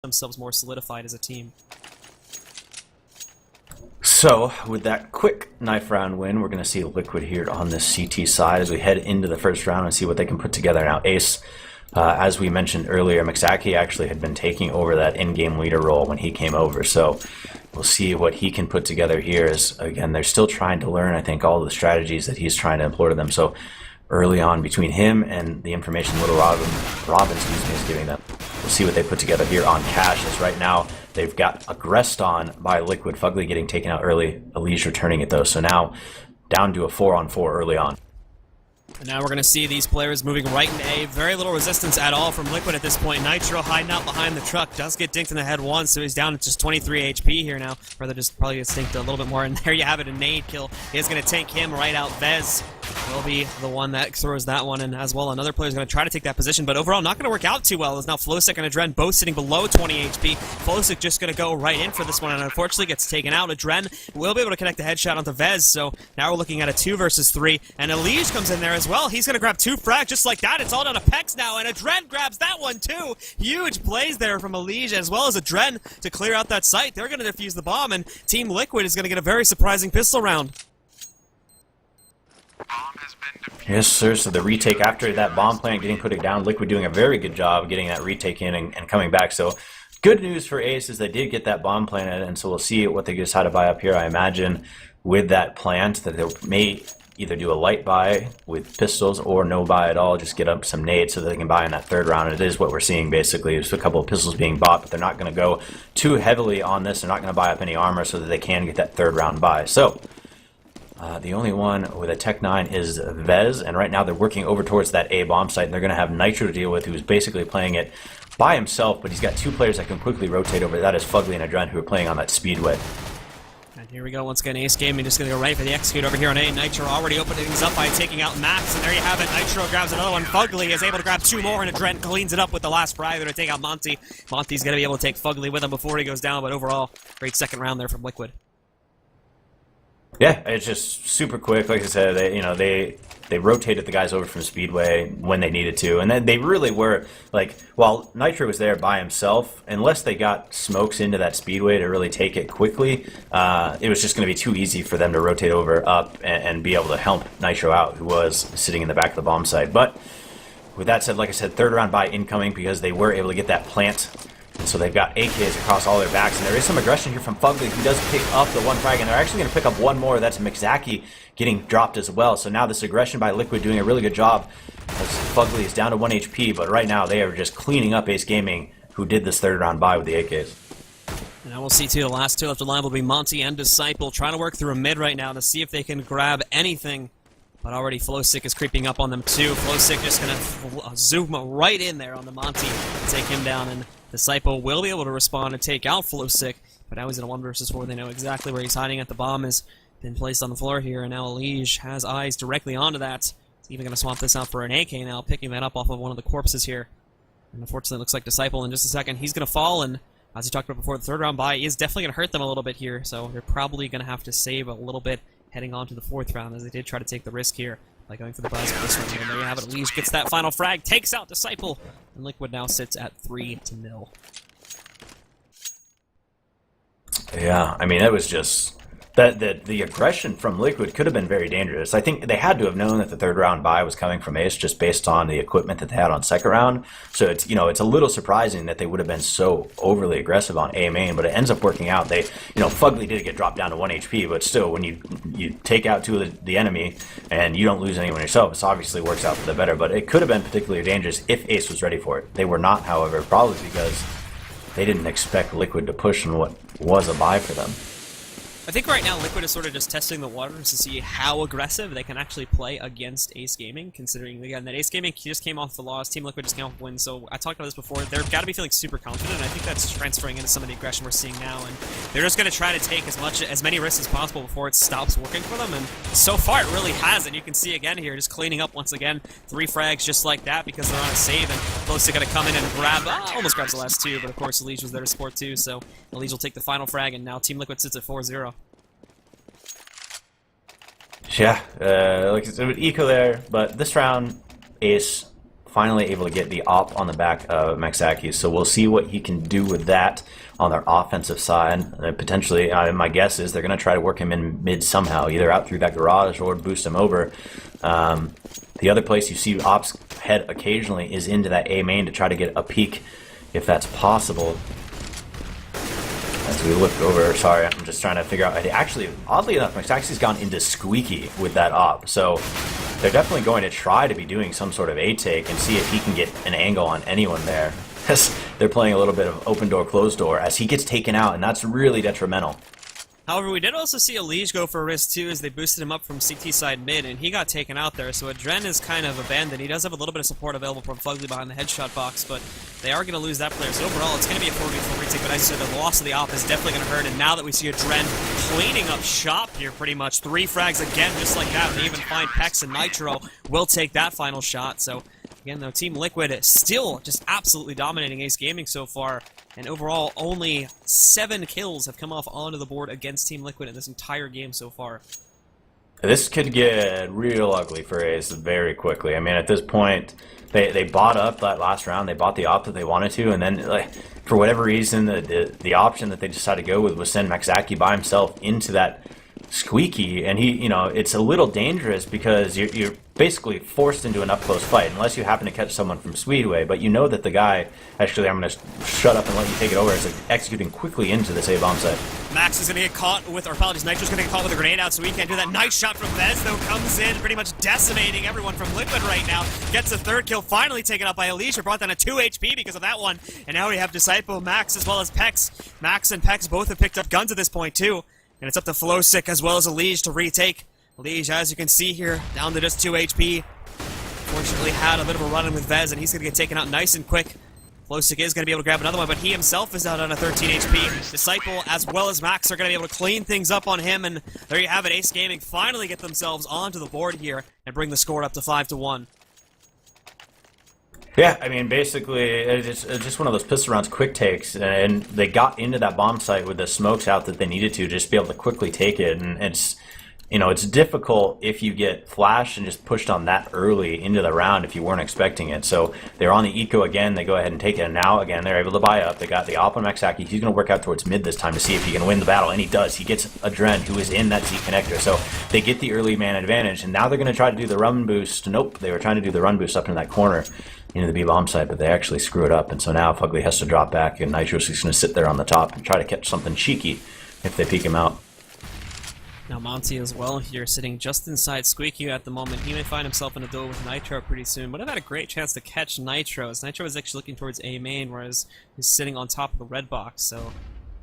themselves more solidified as a team. So, with that quick knife round win, we're going to see Liquid here on the CT side as we head into the first round and see what they can put together. Now, Ace, as we mentioned earlier, Mixaki actually had been taking over that in-game leader role when he came over, so we'll see what he can put together here. As again, they're still trying to learn, I think, all of the strategies that he's trying to employ to them. So, early on, between him and the information Little Robin is giving them, we'll see what they put together here on Cash, as right now they've got aggressed on by Liquid. Fugly getting taken out early, Elise returning it though, so now down to a 4-on-4 early on. And now we're going to see these players moving right into A. Very little resistance at all from Liquid at this point. Nitro hiding out behind the truck. Does get dinked in the head once, so he's down to just 23 HP here now. Rather just probably gets dinked a little bit more. And there you have it, a nade kill. Is going to tank him right out. Vez will be the one that throws that one in as well. Another player is going to try to take that position, but overall not going to work out too well. As now Flowsick and Adren both sitting below 20 HP. Flowsick just going to go right in for this one, and unfortunately gets taken out. Adren will be able to connect the headshot onto Vez, so now we're looking at a 2 versus 3. And Elige comes in there as well. He's going to grab 2 frags just like that. It's all down to Pex now, and Adren grabs that one too. Huge plays there from Elige as well as Adren to clear out that site. They're going to defuse the bomb, and Team Liquid is going to get a very surprising pistol round. Yes, sir. So the retake after that bomb plant getting put down, Liquid doing a very good job getting that retake in and coming back. So good news for Ace is they did get that bomb planted, and so we'll see what they decide to buy up here. I imagine with that plant that they may either do a light buy with pistols or no buy at all, just get up some nades so that they can buy in that third round. And it is what we're seeing basically. There's a couple of pistols being bought, but they're not going to go too heavily on this. They're not going to buy up any armor so that they can get that third round buy. So the only one with a Tech 9 is Vez, and right now they're working over towards that A bomb site, and they're going to have Nitro to deal with, who's basically playing it by himself, but he's got 2 players that can quickly rotate over. That is Fugly and Adren, who are playing on that Speedway. And here we go, once again, Ace Gaming just going to go right for the execute over here on A. Nitro already opening things up by taking out Max, and there you have it. Nitro grabs another one. Fugly is able to grab 2 more, and Adren cleans it up with the last frag. They're going to take out Monty. Monty's going to be able to take Fugly with him before he goes down, but overall, great second round there from Liquid. Yeah, it's just super quick. Like I said, they rotated the guys over from Speedway when they needed to, and then they really were like, while Nitro was there by himself, unless they got smokes into that Speedway to really take it quickly, it was just going to be too easy for them to rotate over up and be able to help Nitro out, who was sitting in the back of the bomb site. But with that said, like I said, third round buy incoming because they were able to get that plant. And so they've got AKs across all their backs, and there is some aggression here from Fugly, who does pick up the 1 frag, and they're actually going to pick up 1 more. That's Mixaki getting dropped as well. So now this aggression by Liquid doing a really good job, as Fugly is down to 1 HP, but right now they are just cleaning up Ace Gaming, who did this third round buy with the AKs. And now we'll see too, the last 2 left alive will be Monty and Disciple, trying to work through a mid right now to see if they can grab anything. But already Flowsick is creeping up on them too. Flowsick just going to zoom right in there on the Monty and take him down, and Disciple will be able to respond and take out Flowsick, but now he's in a 1 versus 4. They know exactly where he's hiding at. The bomb has been placed on the floor here, and now Elige has eyes directly onto that. He's even going to swap this out for an AK now, picking that up off of one of the corpses here. And unfortunately, it looks like Disciple in just a second. He's going to fall, and as we talked about before, the third round buy is definitely going to hurt them a little bit here, so they're probably going to have to save a little bit heading on to the 4th round, as they did try to take the risk here by going for the buys for this one. And there you have it. Elige gets that final frag, takes out Disciple, and Liquid now sits at 3-0. Yeah, I mean, it was just the aggression from Liquid could have been very dangerous. I think they had to have known that the third round buy was coming from Ace just based on the equipment that they had on second round. So it's it's a little surprising that they would have been so overly aggressive on A main, but it ends up working out. They Fugly did get dropped down to 1 HP, but still, when you take out 2 of the enemy and you don't lose anyone yourself, it obviously works out for the better. But it could have been particularly dangerous if Ace was ready for it. They were not, however, probably because they didn't expect Liquid to push on what was a buy for them. I think right now Liquid is sort of just testing the waters to see how aggressive they can actually play against Ace Gaming, considering, again, that Ace Gaming just came off the loss, Team Liquid just came off the win, so I talked about this before, they've got to be feeling super confident, and I think that's transferring into some of the aggression we're seeing now, and they're just going to try to take as many risks as possible before it stops working for them, and so far it really hasn't. You can see again here, just cleaning up once again, 3 frags just like that because they're on a save, and Close going to come in and grab, almost grabs the last 2, but of course Elige was there to support too, so Elige will take the final frag, and now Team Liquid sits at 4-0. Yeah, like I said, with eco there, but this round, Ace finally able to get the op on the back of Maxaki, so we'll see what he can do with that on their offensive side. Potentially, my guess is they're going to try to work him in mid somehow, either out through that garage or boost him over. The other place you see ops head occasionally is into that A main to try to get a peek, if that's possible. As we look over, sorry, I'm just trying to figure out. Actually, oddly enough, Maxaxi's gone into Squeaky with that op, so they're definitely going to try to be doing some sort of A take and see if he can get an angle on anyone there. They're playing a little bit of open door, closed door as he gets taken out, and that's really detrimental. However, we did also see Elige go for a risk too as they boosted him up from CT side mid, and he got taken out there, so Adren is kind of abandoned. He does have a little bit of support available from Fugly behind the headshot box, but they are going to lose that player. So overall, it's going to be a 4v4 retake, but as I said, the loss of the op is definitely going to hurt, and now that we see Adren cleaning up shop here pretty much, 3 frags again just like that, and they even find Pex and Nitro will take that final shot, so again, though, Team Liquid still just absolutely dominating Ace Gaming so far, and overall, only 7 kills have come off onto the board against Team Liquid in this entire game so far. This could get real ugly for Ace very quickly. I mean, at this point, they bought up that last round. They bought the op that they wanted to, and then, like, for whatever reason, the option that they decided to go with was send Maxaki by himself into that Squeaky, and he, it's a little dangerous because you're basically forced into an up-close fight, unless you happen to catch someone from Speedway, but you know that the guy, actually, I'm going to shut up and let you take it over, is executing quickly into this A-bomb site. Max is going to get caught with, or apologies, Nitro's going to get caught with a grenade out, so he can't do that. Nice shot from Vez, though, comes in, pretty much decimating everyone from Liquid right now. Gets a 3rd kill, finally taken up by Alicia, brought down to 2 HP because of that one, and now we have Disciple, Max, as well as Pex. Max and Pex both have picked up guns at this point, too. And it's up to Flowsick as well as Elige to retake. Elige, as you can see here, down to just 2 HP. Fortunately had a bit of a run-in with Vez, and he's going to get taken out nice and quick. Flowsick is going to be able to grab another one, but he himself is out on a 13 HP. Disciple as well as Max are going to be able to clean things up on him, and there you have it. Ace Gaming finally get themselves onto the board here and bring the score up to 5-1. Yeah, I mean, basically, it's just one of those pistol rounds, quick takes, and they got into that bomb site with the smokes out that they needed to just be able to quickly take it, and it's difficult if you get flashed and just pushed on that early into the round if you weren't expecting it. So they're on the eco again, they go ahead and take it, and now, again, they're able to buy up. They got the op on Maxaki. He's going to work out towards mid this time to see if he can win the battle, and he does. He gets Adren, who is in that Z connector, so they get the early man advantage, and now they're going to try to do the run boost. Nope, they were trying to do the run boost up in that corner into the B-bomb site, but they actually screw it up, and so now Fugly has to drop back, and Nitro's just going to sit there on the top and try to catch something cheeky if they peek him out. Now Monty as well here, sitting just inside Squeaky at the moment. He may find himself in a duel with Nitro pretty soon, but I've had a great chance to catch Nitro, as Nitro is actually looking towards A main, whereas he's sitting on top of the red box, so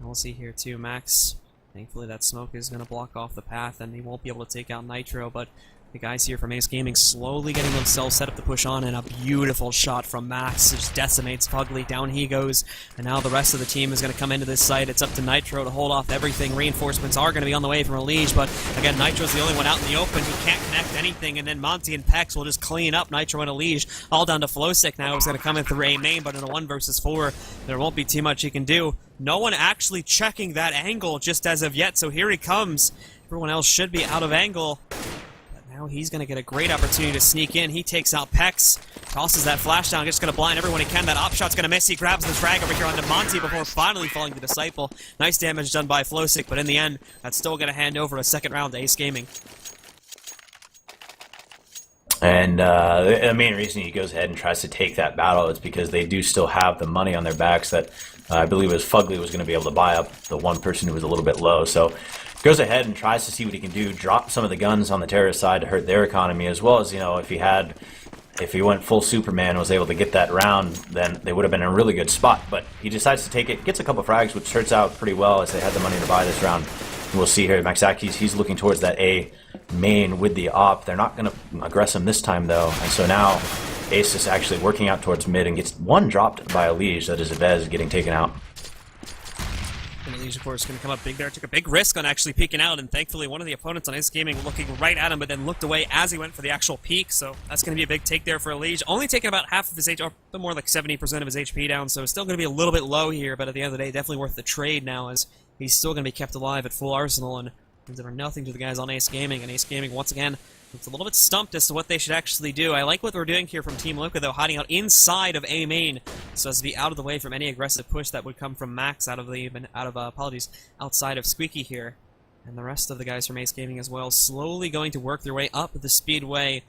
we'll see here too. Max, thankfully that smoke is going to block off the path, and he won't be able to take out Nitro, but the guys here from Ace Gaming slowly getting themselves set up to push on, and a beautiful shot from Max. It just decimates Fugly. Down he goes, and now the rest of the team is going to come into this site. It's up to Nitro to hold off everything. Reinforcements are going to be on the way from Elige, but again, Nitro's the only one out in the open. He can't connect anything, and then Monty and Pex will just clean up Nitro and Elige. All down to Flowsick now, who's going to come in through A main, but in a 1 versus 4, there won't be too much he can do. No one actually checking that angle just as of yet, so here he comes. Everyone else should be out of angle. Now he's going to get a great opportunity to sneak in. He takes out Pex, tosses that flash down, just going to blind everyone he can. That op shot's going to miss. He grabs the frag over here onto Monty before finally falling to Disciple. Nice damage done by Flowsick, but in the end, that's still going to hand over a 2nd round to Ace Gaming. And the main reason he goes ahead and tries to take that battle is because they do still have the money on their backs that I believe it was Fugly was going to be able to buy up the one person who was a little bit low. So goes ahead and tries to see what he can do, drop some of the guns on the terrorist side to hurt their economy, as well as, if he went full Superman and was able to get that round, then they would have been in a really good spot. But he decides to take it, gets a couple frags, which turns out pretty well as they had the money to buy this round. And we'll see here, Maxaki, he's looking towards that A main with the op. They're not going to aggress him this time, though. And so now Ace is actually working out towards mid and gets one dropped by Elige. That is Vez getting taken out. And Elige, of course, going to come up big there. Took a big risk on actually peeking out, and thankfully one of the opponents on Ace Gaming looking right at him, but then looked away as he went for the actual peek, so that's going to be a big take there for Elige. Only taking about half of his HP, or more like 70% of his HP down, so it's still going to be a little bit low here, but at the end of the day, definitely worth the trade now, as he's still going to be kept alive at full arsenal, and there are nothing to the guys on Ace Gaming, and Ace Gaming, once again, It's a little bit stumped as to what they should actually do. I like what we're doing here from Team Liquid, though, hiding out inside of A main, so as to be out of the way from any aggressive push that would come from Max outside of Squeaky here. And the rest of the guys from Ace Gaming as well, slowly going to work their way up the speedway.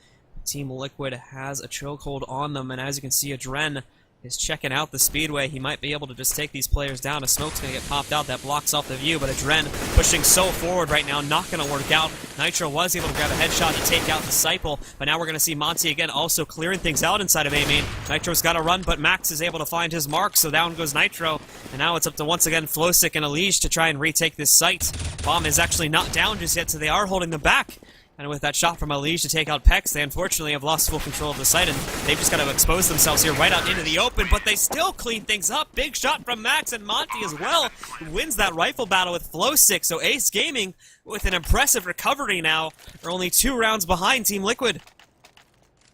Team Liquid has a chokehold on them, and as you can see, Adren is checking out the speedway. He might be able to just take these players down. A smoke's going to get popped out that blocks off the view, but Adren pushing so forward right now, not going to work out. Nitro was able to grab a headshot to take out Disciple, but now we're going to see Monty again also clearing things out inside of A main. Nitro's got to run, but Max is able to find his mark, so down goes Nitro, and now it's up to once again Flowsick and Elige to try and retake this site. Bomb is actually not down just yet, so they are holding them back. And with that shot from Elige to take out Pex, they unfortunately have lost full control of the site, and they've just got to expose themselves here right out into the open, but they still clean things up. Big shot from Max, and Monty as well wins that rifle battle with Flowsick, so Ace Gaming, with an impressive recovery now, are only 2 rounds behind Team Liquid.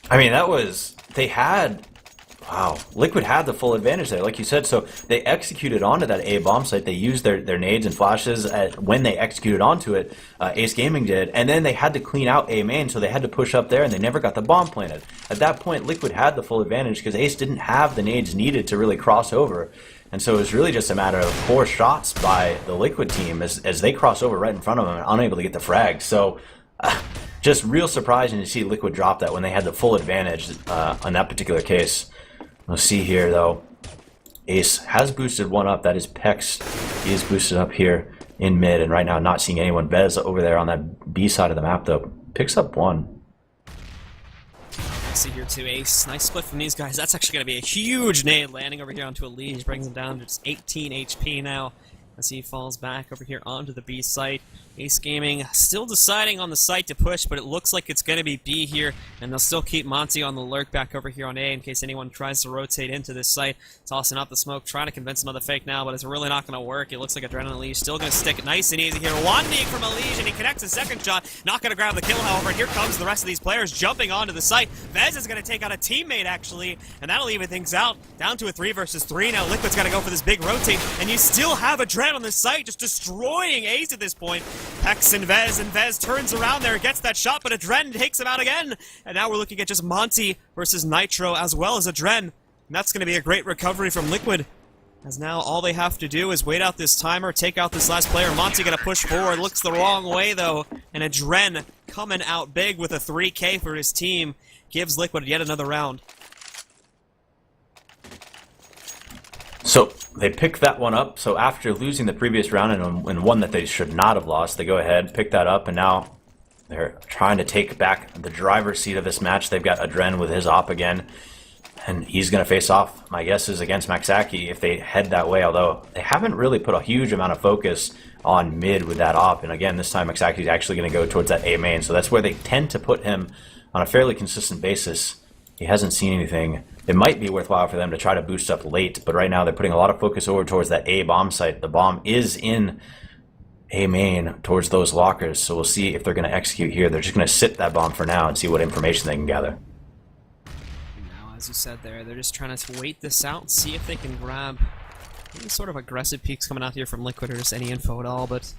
I mean, they had... Wow, Liquid had the full advantage there, like you said, so they executed onto that A bomb site. They used their nades and flashes when they executed onto it, Ace Gaming did, and then they had to clean out A main, so they had to push up there, and they never got the bomb planted. At that point, Liquid had the full advantage because Ace didn't have the nades needed to really cross over, and so it was really just a matter of poor shots by the Liquid team as they cross over right in front of them and unable to get the frag. So, just real surprising to see Liquid drop that when they had the full advantage on that particular case. We'll see here, though. Ace has boosted one up. That is Pex. He is boosted up here in mid, and right now not seeing anyone. Bez over there on that B side of the map, though, picks up one. See here too, Ace. Nice split from these guys. That's actually going to be a huge nade landing over here onto Elige. Brings him down to just 18 HP now as he falls back over here onto the B site. Ace Gaming still deciding on the site to push, but it looks like it's going to be B here, and they'll still keep Monty on the lurk back over here on A in case anyone tries to rotate into this site. Tossing out the smoke, trying to convince another fake now, but it's really not going to work. It looks like Adrenaline Elige still going to stick it nice and easy here. One dig from Elige, and he connects a second shot. Not going to grab the kill, however. Here comes the rest of these players jumping onto the site. Vez is going to take out a teammate, actually, and that'll even things out. Down to a 3 versus 3 now. Liquid's got to go for this big rotate, and you still have Adren on the site, just destroying Ace at this point. Pex and Vez turns around there, gets that shot, but Adren takes him out again. And now we're looking at just Monty versus Nitro as well as Adren. And that's going to be a great recovery from Liquid, as now all they have to do is wait out this timer, take out this last player. Monty going to push forward, looks the wrong way though, and Adren coming out big with a 3K for his team, gives Liquid yet another round. So they pick that one up. So after losing the previous round and one that they should not have lost, they go ahead, pick that up, and now they're trying to take back the driver's seat of this match. They've got Adren with his op again, and he's going to face off, my guess is, against Maxaki if they head that way, although they haven't really put a huge amount of focus on mid with that op. And again, this time Maxaki's actually going to go towards that A main, so that's where they tend to put him on a fairly consistent basis. He hasn't seen anything. It might be worthwhile for them to try to boost up late, but right now they're putting a lot of focus over towards that A bomb site. The bomb is in A main towards those lockers, so we'll see if they're going to execute here. They're just going to sit that bomb for now and see what information they can gather. Now, as you said there, they're just trying to wait this out and see if they can grab any sort of aggressive peeks coming out here from Liquid or just any info at all, but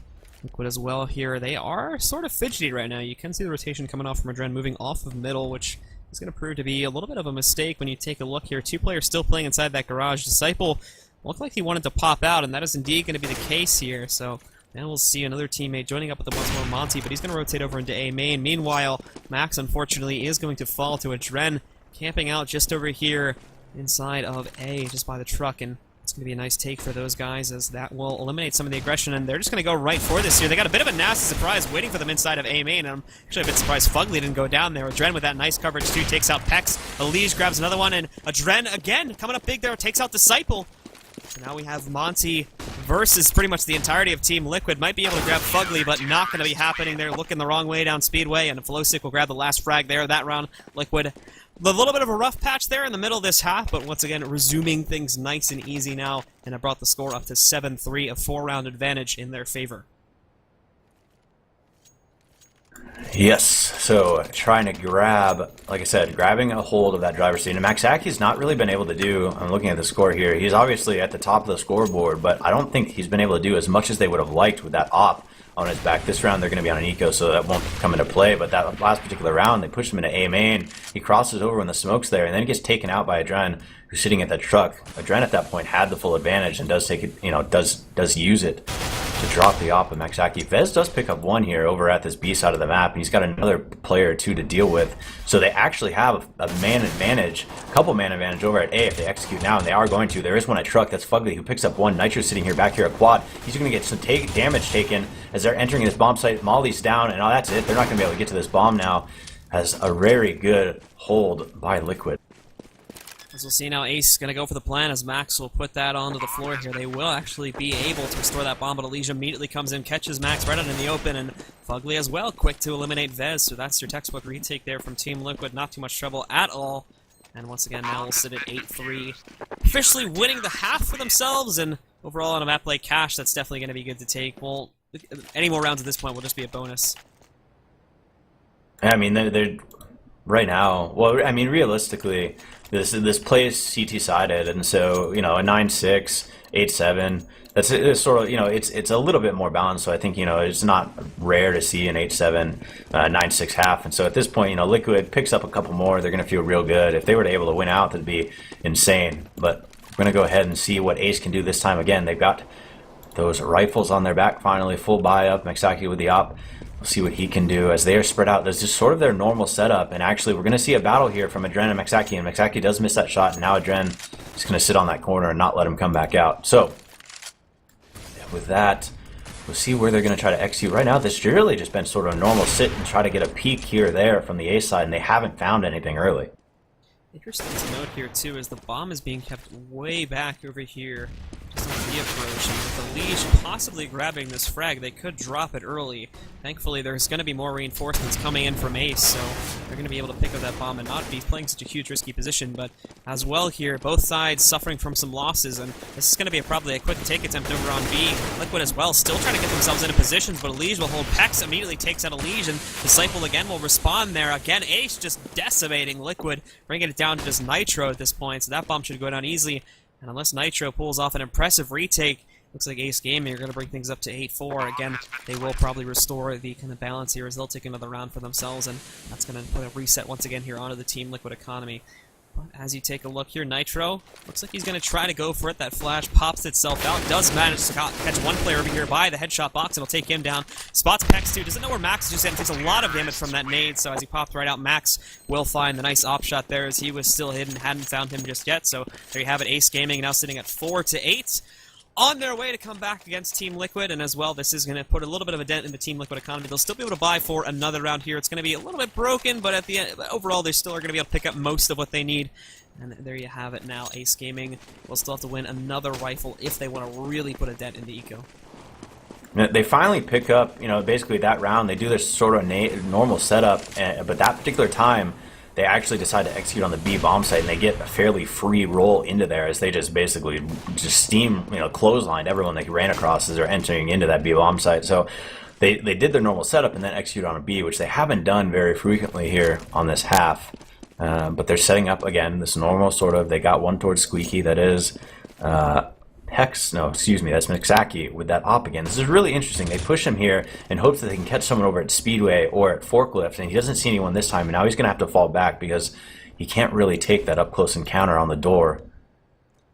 Liquid as well here. They are sort of fidgety right now. You can see the rotation coming off from Adren moving off of middle, which is going to prove to be a little bit of a mistake when you take a look here. 2 players still playing inside that garage. Disciple looked like he wanted to pop out, and that is indeed going to be the case here. So now we'll see another teammate joining up with the once more Monty, but he's going to rotate over into A main. Meanwhile, Max, unfortunately, is going to fall to Adren, camping out just over here inside of A, just by the truck, and it's going to be a nice take for those guys, as that will eliminate some of the aggression, and they're just going to go right for this here. They got a bit of a nasty surprise waiting for them inside of A main, and I'm actually a bit surprised Fugly didn't go down there. Adren with that nice coverage too takes out Pex. Elige grabs another one, and Adren again coming up big there, takes out Disciple. So now we have Monty versus pretty much the entirety of Team Liquid. Might be able to grab Fugly, but not going to be happening. They're looking the wrong way down Speedway, and Flowsick will grab the last frag there that round. Liquid, a little bit of a rough patch there in the middle of this half, but once again, resuming things nice and easy now, and it brought the score up to 7-3, a 4-round advantage in their favor. Yes, so trying to grab, like I said, grabbing a hold of that driver's seat. And Maxaki's not really been able to do, I'm looking at the score here, he's obviously at the top of the scoreboard, but I don't think he's been able to do as much as they would have liked with that op on his back. This round they're going to be on an eco, so that won't come into play, but that last particular round, they pushed him into A main, he crosses over when the smoke's there, and then he gets taken out by Adren, who's sitting at that truck. Adren at that point had the full advantage and does take it, does use it to drop the op of Maxaki. Vez does pick up one here over at this B side of the map, and he's got another player or two to deal with. So they actually have a man advantage, a couple man advantage over at A if they execute now, and they are going to. There is one at truck, that's Fugly, who picks up one. Nitro's sitting here back here at quad. He's going to get some damage taken as they're entering this bomb site. Molly's down, and that's it. They're not going to be able to get to this bomb now. Has a very good hold by Liquid. As we'll see now, Ace is going to go for the plan as Max will put that onto the floor here. They will actually be able to restore that bomb, but Elysia immediately comes in, catches Max right out in the open, and Fugly as well, quick to eliminate Vez. So that's your textbook retake there from Team Liquid. Not too much trouble at all. And once again, now we'll sit at 8-3. Officially winning the half for themselves, and overall on a map like Cash, that's definitely going to be good to take. Well, any more rounds at this point will just be a bonus. I mean, they're right now, well, I mean, realistically, this plays CT sided, and so a 9-6, 8-7. It's sort of it's a little bit more balanced. So I think it's not rare to see an 8-7, 9-6 half. And so at this point, Liquid picks up a couple more. They're gonna feel real good. If they were able to win out, that'd be insane. But we're gonna go ahead and see what Ace can do this time. Again, they've got those rifles on their back finally, full buy up. Maxaki with the op. We'll see what he can do as they are spread out. This is sort of their normal setup, and actually we're going to see a battle here from Adren and Maxaki does miss that shot, and now Adren is going to sit on that corner and not let him come back out. So, with that, we'll see where they're going to try to execute. Right now, this has really just been sort of a normal sit and try to get a peek here or there from the A side, and they haven't found anything early. Interesting to note here, too, is the bomb is being kept way back over here. Just on the approach, and with the Liege possibly grabbing this frag, they could drop it early. Thankfully, there's going to be more reinforcements coming in from Ace, so they're going to be able to pick up that bomb and not be playing such a huge risky position. But as well here, both sides suffering from some losses, and this is going to be probably a quick take attempt over on B. Liquid as well, still trying to get themselves into positions, but Liege will hold Pex, immediately takes out a Liege, and Disciple again will respond there. Again, Ace just decimating Liquid, bringing it down to just Nitro at this point, so that bomb should go down easily. And unless Nitro pulls off an impressive retake, looks like Ace Gaming are going to bring things up to 8-4. Again, they will probably restore the kind of balance here as they'll take another round for themselves, and that's going to put a reset once again here onto the Team Liquid economy. But as you take a look here, Nitro looks like he's going to try to go for it. That flash pops itself out, does manage to catch one player over here by the headshot box, and will take him down. Spots Pex too, doesn't know where Max is just at, takes a lot of damage from that nade, so as he popped right out, Max will find the nice op shot there as he was still hidden, hadn't found him just yet. So there you have it, Ace Gaming now sitting at 4-8. On their way to come back against Team Liquid, and as well, this is going to put a little bit of a dent in the Team Liquid economy. They'll still be able to buy for another round here. It's going to be a little bit broken, but at the end, overall, they still are going to be able to pick up most of what they need. And there you have it now. Ace Gaming will still have to win another rifle if they want to really put a dent in the eco. They finally pick up, basically that round. They do their sort of normal setup, but that particular time, they actually decide to execute on the B bomb site, and they get a fairly free roll into there as they just basically steam, clotheslined everyone they ran across as they're entering into that B bomb site. So they did their normal setup and then execute on a B, which they haven't done very frequently here on this half. But they're setting up again this normal sort of. They got one towards Squeaky. That is that's Maxaki with that op again. This is really interesting. They push him here in hopes that they can catch someone over at Speedway or at Forklift, and he doesn't see anyone this time, and now he's going to have to fall back because he can't really take that up-close encounter on the door.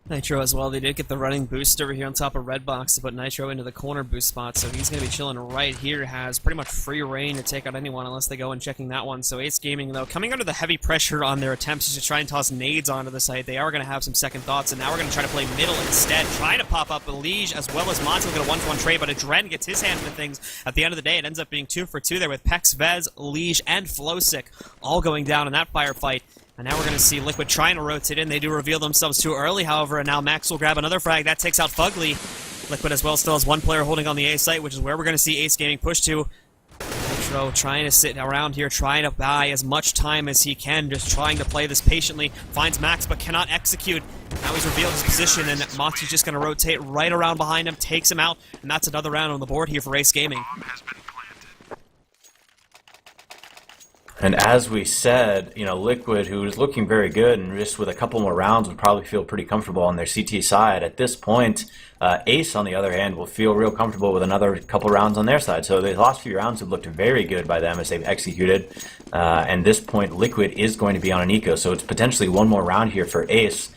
Nitro as well, they did get the running boost over here on top of Redbox to put Nitro into the corner boost spot, so he's going to be chilling right here, has pretty much free reign to take out anyone unless they go and checking that one. So Ace Gaming, though, coming under the heavy pressure on their attempts to try and toss nades onto the site, they are going to have some second thoughts, and now we're going to try to play middle instead, trying to pop up a Liege as well as Monty will get a 1-for-1 trade, but Adren gets his hand into things. At the end of the day, it ends up being 2 for 2 there with Pex, Vez, Liege, and Flowsick all going down in that firefight. And now we're going to see Liquid trying to rotate in. They do reveal themselves too early, however, and now Max will grab another frag. That takes out Fugly. Liquid as well still has one player holding on the A site, which is where we're going to see Ace Gaming push to. Nitro trying to sit around here, trying to buy as much time as he can, just trying to play this patiently. Finds Max, but cannot execute. Now he's revealed his position, and Monty's just going to rotate right around behind him, takes him out, and that's another round on the board here for Ace Gaming. And as we said, you know, Liquid, who is looking very good and just with a couple more rounds would probably feel pretty comfortable on their CT side. At this point, Ace, on the other hand, will feel real comfortable with another couple rounds on their side. So the last few rounds have looked very good by them as they've executed. And this point, Liquid is going to be on an eco. So it's potentially one more round here for Ace,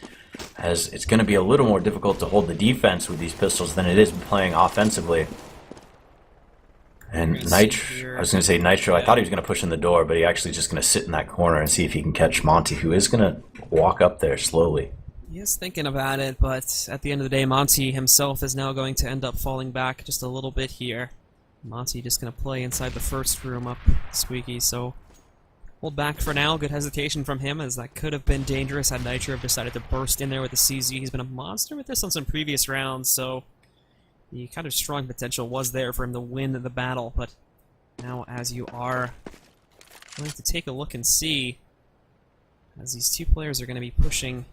as it's going to be a little more difficult to hold the defense with these pistols than it is playing offensively. And Nitro, I was going to say Nitro, I thought he was going to push in the door, but he actually just going to sit in that corner and see if he can catch Monty, who is going to walk up there slowly. He is thinking about it, but at the end of the day, Monty himself is now going to end up falling back just a little bit here. Monty just going to play inside the first room up Squeaky, so hold back for now. Good hesitation from him, as that could have been dangerous had Nitro decided to burst in there with the CZ. He's been a monster with this on some previous rounds, so the kind of strong potential was there for him to win the battle, but now as you are going to take a look and see, as these two players are going to be pushing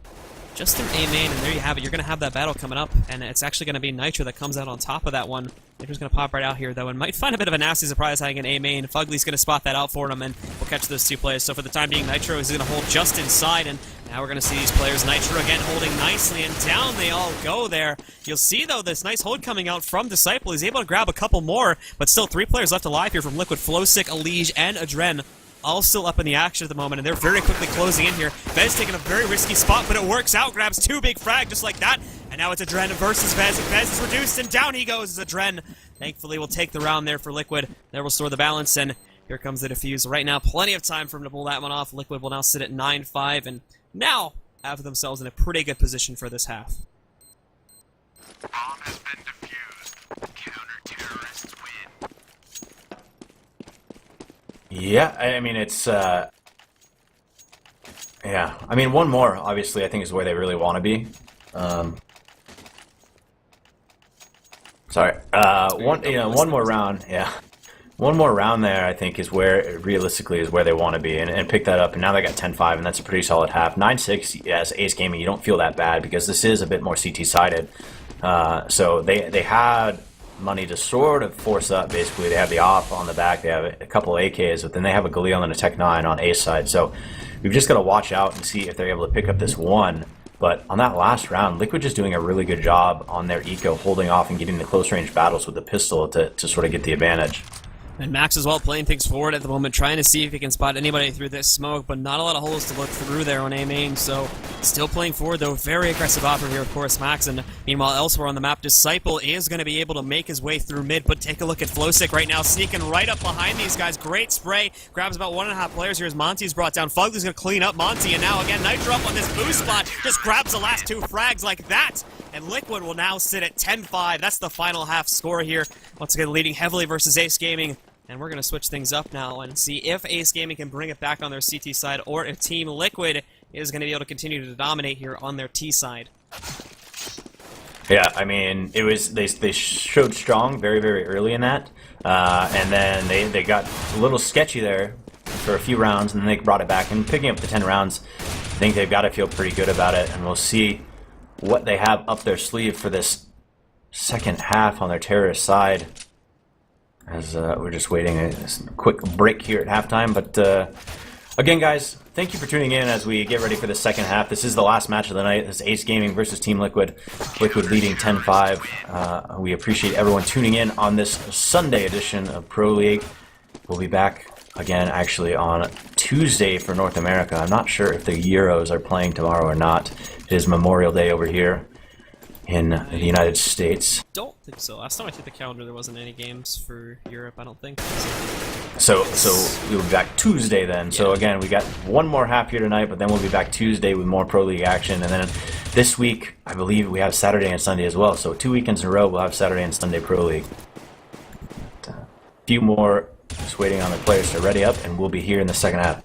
just an A main, and there you have it. You're going to have that battle coming up, and it's actually going to be Nitro that comes out on top of that one. Nitro's going to pop right out here, though, and might find a bit of a nasty surprise having an A main. Fugly's going to spot that out for him, and we'll catch those two players. So for the time being, Nitro is going to hold just inside, and now we're going to see these players. Nitro again holding nicely, and down they all go there. You'll see, though, this nice hold coming out from Disciple. He's able to grab a couple more, but still 3 players left alive here from Liquid. Flowsick, Elige, and Adren, all still up in the action at the moment, and they're very quickly closing in here. Vez taking a very risky spot, but it works out. Grabs 2 big frag just like that, and now it's Adren versus Vez, and Vez is reduced, and down he goes as Adren thankfully will take the round there for Liquid. There will store the balance, and here comes the defuse. Right now, plenty of time for him to pull that one off. Liquid will now sit at 9-5, and now have themselves in a pretty good position for this half. Bomb has been defused. Counter-terrorists win. Yeah, I mean, it's, yeah. I mean, one more, obviously, I think is where they really want to be. Sorry. One more round, yeah. One more round there, I think, is where, realistically, is where they want to be, and pick that up. And now they got 10-5, and that's a pretty solid half. 9-6, yes, Ace Gaming, you don't feel that bad, because this is a bit more CT-sided. So they had money to sort of force up, basically. They have the op on the back, they have a couple AKs, but then they have a Galil and a Tech 9 on Ace side. So we've just got to watch out and see if they're able to pick up this one. But on that last round, Liquid just doing a really good job on their eco, holding off and getting the close-range battles with the pistol to sort of get the advantage. And Max as well playing things forward at the moment, trying to see if he can spot anybody through this smoke, but not a lot of holes to look through there on A main, so still playing forward though. Very aggressive offer here, of course, Max. And meanwhile, elsewhere on the map, Disciple is going to be able to make his way through mid, but take a look at Flowsick right now, sneaking right up behind these guys. Great spray, grabs about 1.5 players here as Monty's brought down. Fugly's going to clean up Monty, and now again, Nitro up on this boost spot, just grabs the last 2 frags like that. And Liquid will now sit at 10-5. That's the final half score here. Once again, leading heavily versus Ace Gaming. And we're going to switch things up now and see if Ace Gaming can bring it back on their CT side, or if Team Liquid is going to be able to continue to dominate here on their T side. Yeah, I mean, it was they showed strong very, very early in that, and then they got a little sketchy there for a few rounds, and then they brought it back. And picking up the 10 rounds, I think they've got to feel pretty good about it, and we'll see what they have up their sleeve for this second half on their terrorist side. As we're just waiting a quick break here at halftime. But again, guys, thank you for tuning in as we get ready for the second half. This is the last match of the night. This is Ace Gaming versus Team Liquid. Liquid leading 10-5. We appreciate everyone tuning in on this Sunday edition of Pro League. We'll be back again, actually, on Tuesday for North America. I'm not sure if the Euros are playing tomorrow or not. It is Memorial Day over here in the United States. Don't think so. Last time I checked the calendar, there wasn't any games for Europe, I don't think. So we'll be back Tuesday then. Yeah. So again, we got one more half here tonight, but then we'll be back Tuesday with more Pro League action. And then this week, I believe we have Saturday and Sunday as well. So 2 weekends in a row, we'll have Saturday and Sunday Pro League. A few more, just waiting on the players to ready up, and we'll be here in the second half.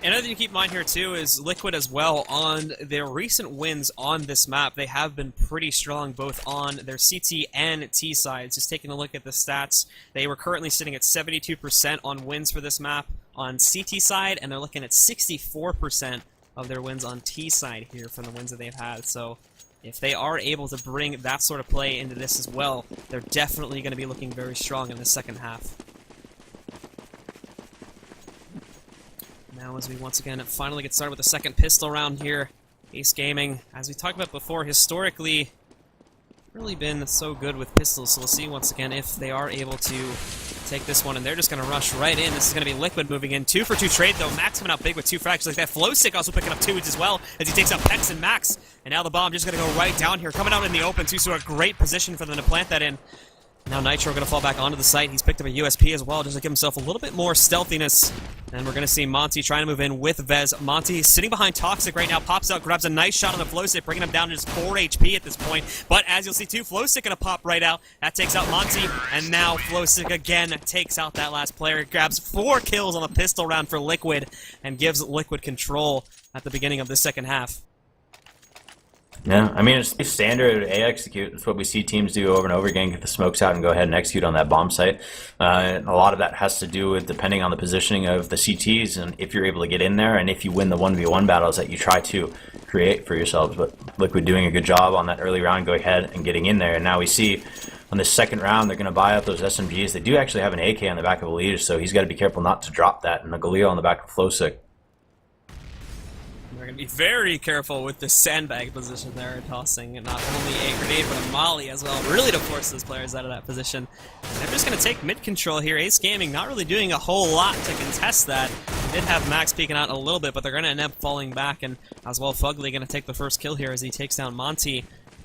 Another thing to keep in mind here, too, is Liquid as well. On their recent wins on this map, they have been pretty strong both on their CT and T sides. Just taking a look at the stats, they were currently sitting at 72% on wins for this map on CT side, and they're looking at 64% of their wins on T side here from the wins that they've had. So if they are able to bring that sort of play into this as well, they're definitely going to be looking very strong in the second half. Now as we once again finally get started with the second pistol round here, Ace Gaming, as we talked about before, historically really been so good with pistols, so we'll see once again if they are able to take this one, and they're just going to rush right in. This is going to be Liquid moving in. 2 for 2 trade, though. Max coming out big with 2 frags like that. Flowstick also picking up 2 as well as he takes out Pex and Max, and now the bomb just going to go right down here, coming out in the open, too, so a great position for them to plant that in. Now Nitro going to fall back onto the site. He's picked up a USP as well, just to give himself a little bit more stealthiness. And we're going to see Monty trying to move in with Vez. Monty sitting behind Toxic right now, pops out, grabs a nice shot on the Flowstick, bringing him down to just 4 HP at this point. But as you'll see too, Flowstick going to pop right out. That takes out Monty, and now Flowstick again takes out that last player. Grabs 4 kills on the pistol round for Liquid, and gives Liquid control at the beginning of the second half. Yeah, I mean, it's standard A execute. It's what we see teams do over and over again, get the smokes out and go ahead and execute on that bomb site. A lot of that has to do with depending on the positioning of the CTs and if you're able to get in there and if you win the 1v1 battles that you try to create for yourselves. But Liquid doing a good job on that early round, go ahead and getting in there. And now we see on the second round, they're going to buy up those SMGs. They do actually have an AK on the back of Elise, so he's got to be careful not to drop that. And a Galil on the back of Flowstick. We're going to be very careful with the sandbag position there, tossing not only a grenade but a molly as well, really to force those players out of that position. And they're just going to take mid control here. Ace Gaming not really doing a whole lot to contest that. They did have Max peeking out a little bit, but they're going to end up falling back, and as well Fugly going to take the first kill here as he takes down Monty.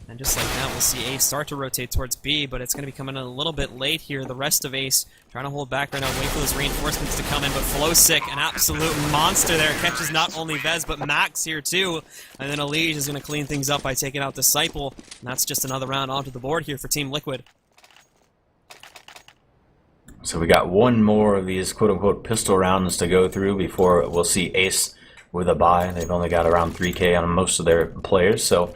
And just like that, we'll see Ace start to rotate towards B, but it's going to be coming in a little bit late here. The rest of Ace trying to hold back right now, wait for those reinforcements to come in, but Flowstick, an absolute monster there, catches not only Vez, but Max here too. And then Elige is going to clean things up by taking out Disciple, and that's just another round onto the board here for Team Liquid. So we got one more of these quote-unquote pistol rounds to go through before we'll see Ace with a buy. They've only got around 3K on most of their players, so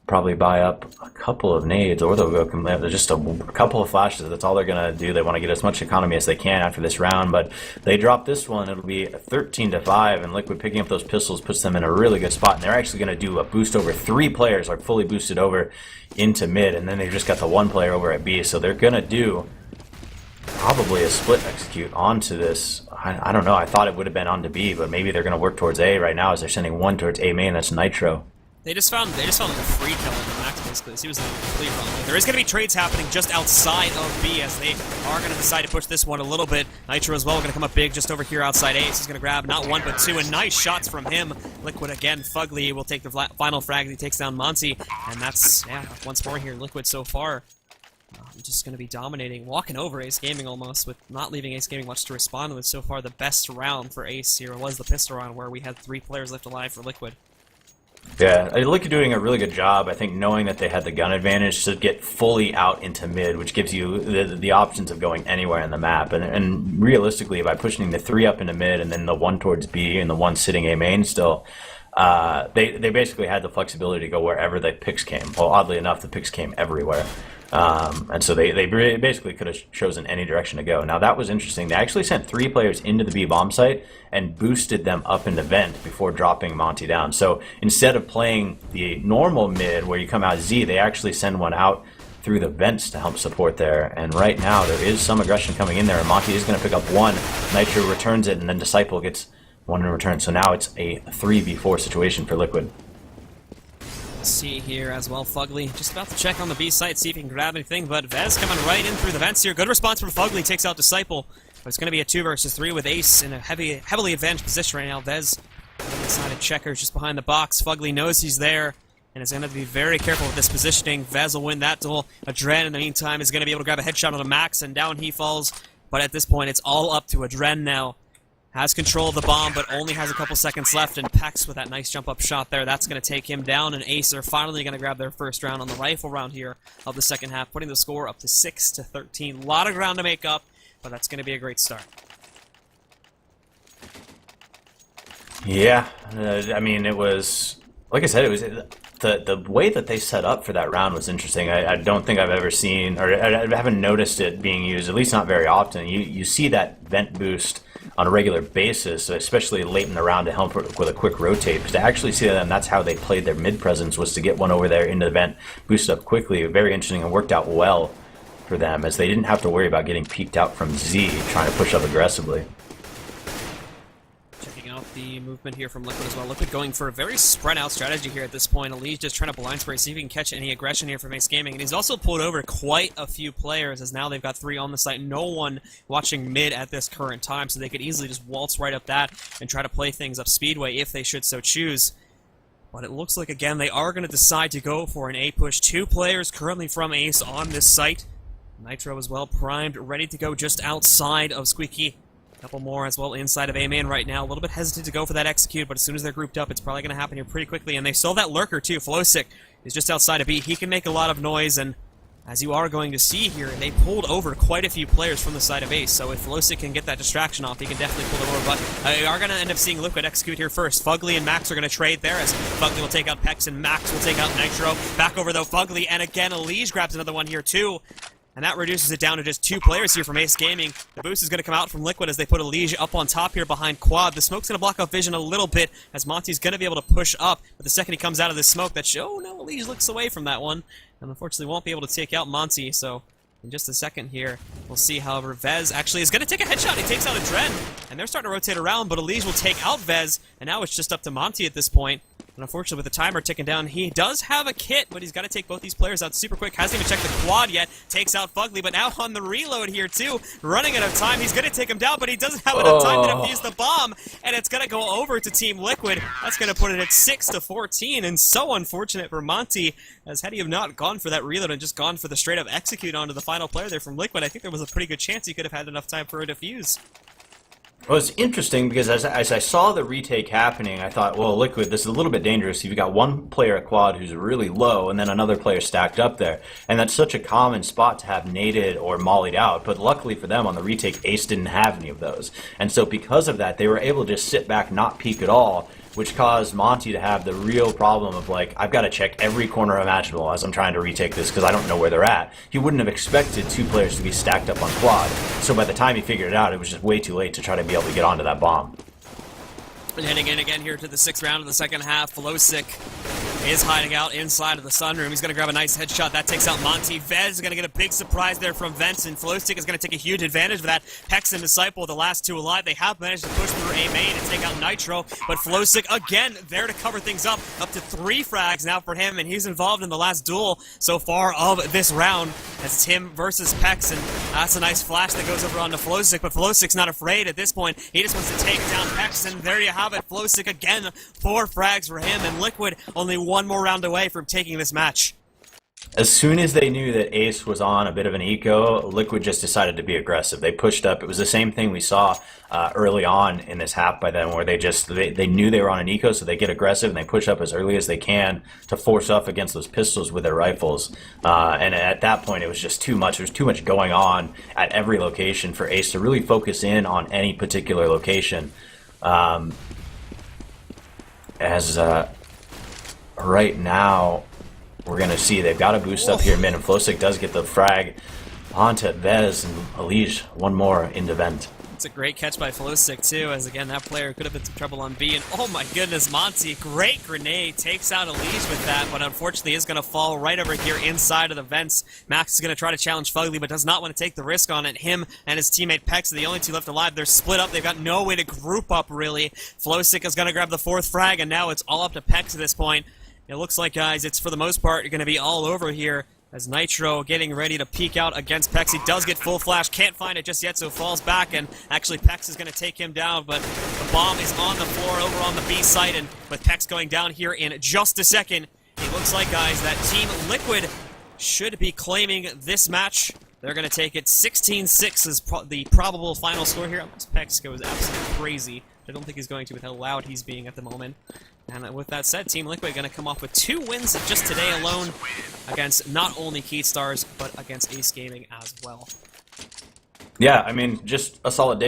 probably buy up a couple of nades, or they'll go just a couple of flashes. That's all they're going to do. They want to get as much economy as they can after this round, but they drop this one. It'll be 13-5, and Liquid picking up those pistols puts them in a really good spot, and they're actually going to do a boost over 3 players, like fully boosted over into mid, and then they've just got the 1 player over at B, so they're going to do probably a split execute onto this. I don't know. I thought it would have been onto B, but maybe they're going to work towards A right now as they're sending 1 towards A main. That's Nitro. They just found like a free kill in the Max basically. So he was in the complete wrong lane. There is going to be trades happening just outside of B as they are going to decide to push this one a little bit. Nitro as well going to come up big just over here outside Ace. He's going to grab not 1 but 2, and nice shots from him. Liquid again. Fugly will take the final frag. He takes down Monty, and that's once more here. Liquid so far just going to be dominating, walking over Ace Gaming almost, with not leaving Ace Gaming much to respond with. So far the best round for Ace here was the pistol round where we had 3 players left alive for Liquid. Yeah, Liquid doing a really good job, I think, knowing that they had the gun advantage to get fully out into mid, which gives you the options of going anywhere in the map. And realistically, by pushing the 3 up into mid and then the 1 towards B and the 1 sitting A main still, they basically had the flexibility to go wherever the picks came. Well, oddly enough, the picks came everywhere. And so they basically could have chosen any direction to go. Now that was interesting. They actually sent 3 players into the B bomb site and boosted them up into vent before dropping Monty down. So instead of playing the normal mid where you come out Z, they actually send one out through the vents to help support there. And right now there is some aggression coming in there, and Monty is going to pick up 1. Nitro returns it, and then Disciple gets 1 in return. So now it's a 3v4 situation for Liquid. See here as well, Fugly just about to check on the B site, see if he can grab anything, but Vez coming right in through the vents here. Good response from Fugly, takes out Disciple, but it's going to be a 2 versus 3 with Ace in a heavily advantaged position right now. Vez decided checkers just behind the box. Fugly knows he's there and is going to be very careful with this positioning. Vez will win that duel. Adren in the meantime is going to be able to grab a headshot on a Max, and down he falls, but at this point it's all up to Adren now. Has control of the bomb, but only has a couple seconds left, and Pex with that nice jump-up shot there. That's going to take him down, and Ace are finally going to grab their first round on the rifle round here of the second half, putting the score up to 6-13. A lot of ground to make up, but that's going to be a great start. Yeah, I mean, it was, like I said, it was the way that they set up for that round was interesting. I don't think I've ever seen, or I haven't noticed it being used, at least not very often. You see that vent boost on a regular basis, especially late in the round to help with a quick rotate. Because to actually see them, that's how they played their mid presence, was to get one over there into the vent, boost up quickly. Very interesting, and worked out well for them, as they didn't have to worry about getting peeked out from Z, trying to push up aggressively. Checking out the movement here from Liquid as well. Liquid going for a very spread out strategy here at this point. Elise just trying to blind spray, see if he can catch any aggression here from Ace Gaming. And he's also pulled over quite a few players, as now they've got 3 on the site. No one watching mid at this current time, so they could easily just waltz right up that and try to play things up Speedway if they should so choose. But it looks like, again, they are going to decide to go for an A push. 2 players currently from Ace on this site. Nitro as well, primed, ready to go just outside of Squeaky. Couple more as well inside of A-Man right now. A little bit hesitant to go for that execute, but as soon as they're grouped up, it's probably going to happen here pretty quickly. And they still have that lurker, too. Flowsick is just outside of B. He can make a lot of noise, and as you are going to see here, they pulled over quite a few players from the side of Ace. So if Flowsick can get that distraction off, he can definitely pull it over. But they are going to end up seeing Liquid execute here first. Fugly and Max are going to trade there, as Fugly will take out Pex and Max will take out Nitro. Back over, though, Fugly, and again, Elige grabs another one here, too. And that reduces it down to just 2 players here from Ace Gaming. The boost is going to come out from Liquid as they put Elige up on top here behind Quad. The smoke's going to block off vision a little bit as Monty's going to be able to push up. But the second he comes out of this smoke, oh no, Elige looks away from that one. And unfortunately won't be able to take out Monty. So in just a second here, we'll see. However, Vez actually is going to take a headshot. He takes out a Dren. And they're starting to rotate around, but Elige will take out Vez. And now it's just up to Monty at this point. And unfortunately, with the timer ticking down, he does have a kit, but he's got to take both these players out super quick. Hasn't even checked the quad yet. Takes out Fugly, but now on the reload here, too. Running out of time. He's going to take him down, but he doesn't have enough time to defuse the bomb. And it's going to go over to Team Liquid. That's going to put it at 6-14. And so unfortunate for Monty, as had he have not gone for that reload and just gone for the straight-up execute onto the final player there from Liquid, I think there was a pretty good chance he could have had enough time for a defuse. Well, it's interesting because as I saw the retake happening, I thought, well, Liquid, this is a little bit dangerous. You've got one player at quad who's really low and then another player stacked up there. And that's such a common spot to have naded or mollied out. But luckily for them, on the retake, Ace didn't have any of those. And so because of that, they were able to just sit back, not peek at all, which caused Monty to have the real problem of, like, I've got to check every corner imaginable as I'm trying to retake this because I don't know where they're at. He wouldn't have expected 2 players to be stacked up on quad, so by the time he figured it out, it was just way too late to try to be able to get onto that bomb. And heading in again here to the 6th round of the second half, Flowsick is hiding out inside of the sunroom. He's going to grab a nice headshot. That takes out Monty. Vez is going to get a big surprise there from Vents, and Flowstick is going to take a huge advantage of that. Pex and Disciple, the last 2 alive. They have managed to push through a main and take out Nitro, but Flowstick, again, there to cover things up to 3 frags now for him, and he's involved in the last duel so far of this round, as it's him versus Pex, and that's a nice flash that goes over onto Flowstick, but Flowstick's not afraid at this point. He just wants to take down Pex, and there you have it. Flowstick again, 4 frags for him, and Liquid only 1 more round away from taking this match. As soon as they knew that Ace was on a bit of an eco, Liquid just decided to be aggressive. They pushed up. It was the same thing we saw early on in this half by them, where they knew they were on an eco, so they get aggressive and they push up as early as they can to force off against those pistols with their rifles. And at that point, it was just too much. There was too much going on at every location for Ace to really focus in on any particular location. Right now, we're going to see they've got a boost up here mid, and Flowsick does get the frag onto Vez, and Elige one more into Vent. It's a great catch by Flowsick, too, as again, that player could have been some trouble on B, and oh my goodness, Monty, great grenade, takes out Elige with that, but unfortunately is going to fall right over here inside of the vents. Max is going to try to challenge Fugly, but does not want to take the risk on it. Him and his teammate Pex are the only 2 left alive. They're split up. They've got no way to group up, really. Flowsick is going to grab the 4th frag, and now it's all up to Pex at this point. It looks like, guys, it's for the most part going to be all over here, as Nitro getting ready to peek out against Pex. He does get full flash, can't find it just yet, so falls back, and actually Pex is going to take him down, but the bomb is on the floor over on the B site, and with Pex going down here in just a second, it looks like, guys, that Team Liquid should be claiming this match. They're going to take it 16-6 is the probable final score here, unless Pex goes absolutely crazy. I don't think he's going to with how loud he's being at the moment. And with that said, Team Liquid going to come off with 2 wins just today alone against not only Keystars, but against Ace Gaming as well. Yeah, I mean, just a solid day.